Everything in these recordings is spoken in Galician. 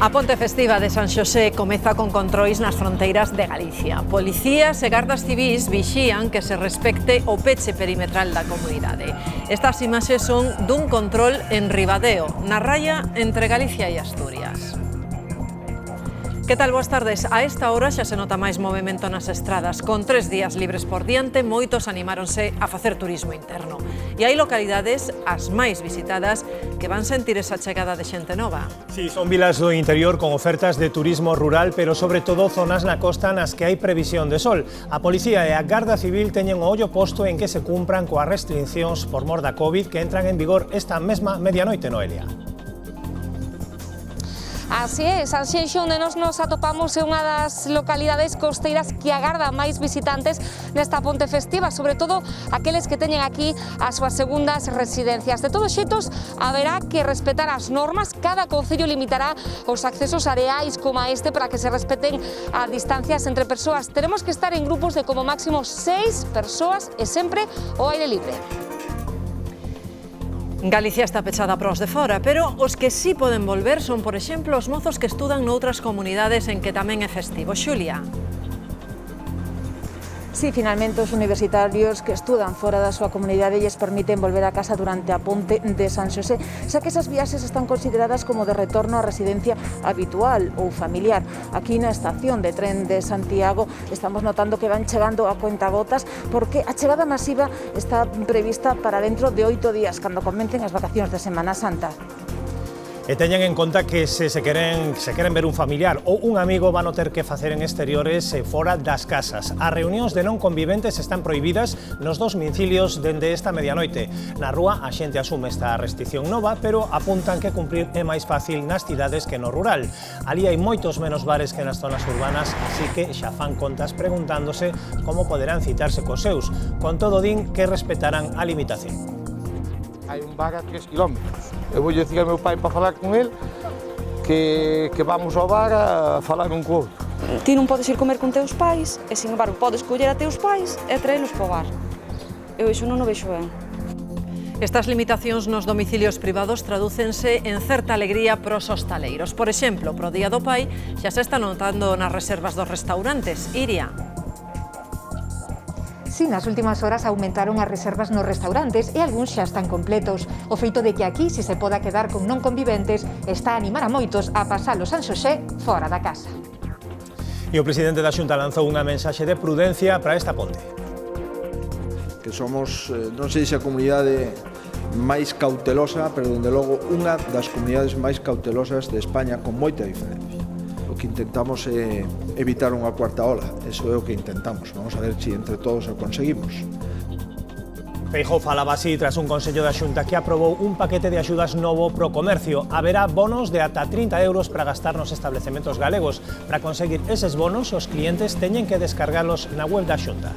A ponte festiva de San Xosé comeza con controis nas fronteiras de Galicia. Policías e gardas civís vixían que se respecte o peche perimetral da comunidade. Estas imaxes son dun control en Ribadeo, na raya entre Galicia e Asturias. Que tal? Boas tardes. A esta hora xa se nota máis movimento nas estradas. Con 3 días libres por diante, moitos animáronse a facer turismo interno. E hai localidades, as máis visitadas, que van sentir esa chegada de xente nova. Sí, son vilas do interior con ofertas de turismo rural, pero sobre todo zonas na costa nas que hai previsión de sol. A Policía e a Garda Civil teñen o ollo posto en que se cumpran coas restriccións por mor da COVID que entran en vigor esta mesma medianoite, Noelia. Así é, Sanxenxo, onde nos atopamos é unha das localidades costeiras que agarda máis visitantes nesta ponte festiva, sobre todo aqueles que teñen aquí as súas segundas residencias. De todos xeitos, haberá que respetar as normas, cada concello limitará os accesos areais como a este para que se respeten as distancias entre persoas. Teremos que estar en grupos de como máximo 6 persoas e sempre ao aire libre. Galicia está pechada para os de fora, pero os que sí poden volver son, por exemplo, os mozos que estudan noutras comunidades en que tamén é festivo. Xulia. Sí, finalmente os universitarios que estudan fora da súa comunidade lles permiten volver a casa durante a ponte de San Xosé, xa que esas viaxes están consideradas como de retorno á residencia habitual ou familiar. Aquí na estación de tren de Santiago estamos notando que van chegando a cuentagotas porque a chegada masiva está prevista para dentro de 8 días, cando comecen as vacacións de Semana Santa. E teñen en conta que se queren ver un familiar ou un amigo van a ter que facer en exteriores e fora das casas. As reunións de non conviventes están prohibidas nos domicilios dende esta medianoite. Na rúa a xente asume esta restricción nova, pero apuntan que cumprir é máis fácil nas cidades que no rural. Ali hai moitos menos bares que nas zonas urbanas, así que xa fan contas preguntándose como poderán citarse cos seus. Con todo, din que respetarán a limitación. Hai un bar a 3 kilómetros. Eu vou dicir ao meu pai para falar con el que vamos ao bar a falar un co outro. Ti non podes ir comer con teus pais e, sin embargo, podes coller a teus pais e traelos para o bar. Eu iso non o vexo ben. Estas limitacións nos domicilios privados tradúcense en certa alegría pros hostaleiros. Por exemplo, pro Día do Pai xa se está notando nas reservas dos restaurantes. Iria. Sí, nas últimas horas aumentaron as reservas nos restaurantes e algúns xa están completos. O feito de que aquí se poda quedar con non conviventes está a animar a moitos a pasalo San Xosé fora da casa. E o presidente da Xunta lanzou unha mensaxe de prudencia para esta ponte. Que somos, non sei se a comunidade máis cautelosa, pero dende logo unha das comunidades máis cautelosas de España con moita diferencia. O que intentamos é evitar unha cuarta ola, eso é o que intentamos. Vamos a ver se entre todos o conseguimos. Feijóo falaba así tras un consello da Xunta que aprobou un paquete de axudas novo pro comercio. Haberá bonos de ata 30 euros para gastar nos establecementos galegos. Para conseguir eses bonos, os clientes teñen que descargalos na web da Xunta.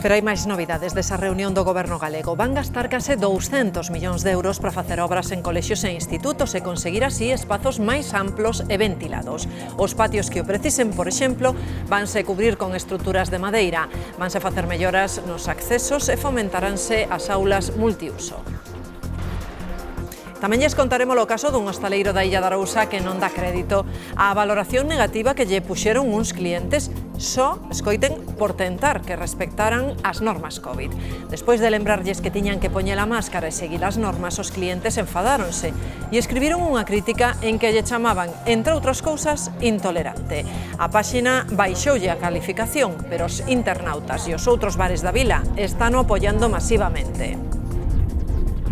Pero hai máis novidades desa reunión do Goberno galego. Van gastar case 200 millóns de euros para facer obras en colexios e institutos e conseguir así espazos máis amplos e ventilados. Os patios que o precisen, por exemplo, vanse cubrir con estruturas de madeira, vanse facer melloras nos accesos e fomentaránse as aulas multiuso. Tamén lles contaremos o caso dun hostaleiro da Illa de Arousa que non dá crédito á valoración negativa que lle puxeron uns clientes só, escoiten, por tentar que respectaran as normas COVID. Despois de lembrarlles que tiñan que poñer a máscara e seguir as normas, os clientes enfadáronse e escribiron unha crítica en que lle chamaban, entre outras cousas, intolerante. A páxina baixoulle a calificación, pero os internautas e os outros bares da vila están o apoiando masivamente.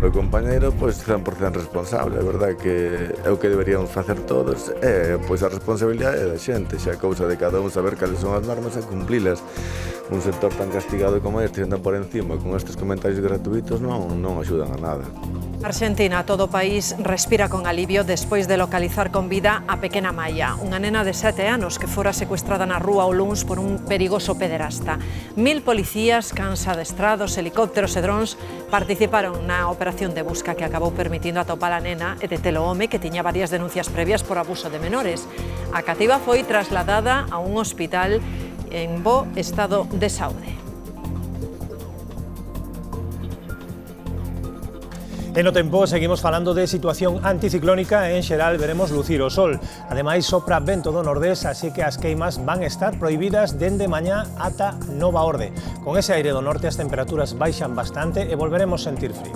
O compañeiro, pois, 100% responsable, é verdade que é o que deberíamos facer todos, pois a responsabilidade da xente, xa a cousa de cada un saber cales son as normas e cumplilas. Un sector tan castigado como este anda por encima con estes comentarios gratuitos non axudan a nada. Argentina, todo o país respira con alivio despois de localizar con vida a pequena Maia, unha nena de 7 anos que fora secuestrada na rúa o luns por un perigoso pederasta. 1000 policías, cans adestrados, helicópteros e drons participaron na operación de busca que acabou permitindo atopar a nena e detelo home que tiña varias denuncias previas por abuso de menores. A cativa foi trasladada a un hospital en bo estado de saúde. En o tempo seguimos falando de situación anticiclónica e en xeral veremos lucir o sol. Ademais sopra vento do nordés, así que as queimas van estar prohibidas dende mañá ata nova orde. Con ese aire do norte as temperaturas baixan bastante e volveremos sentir frío.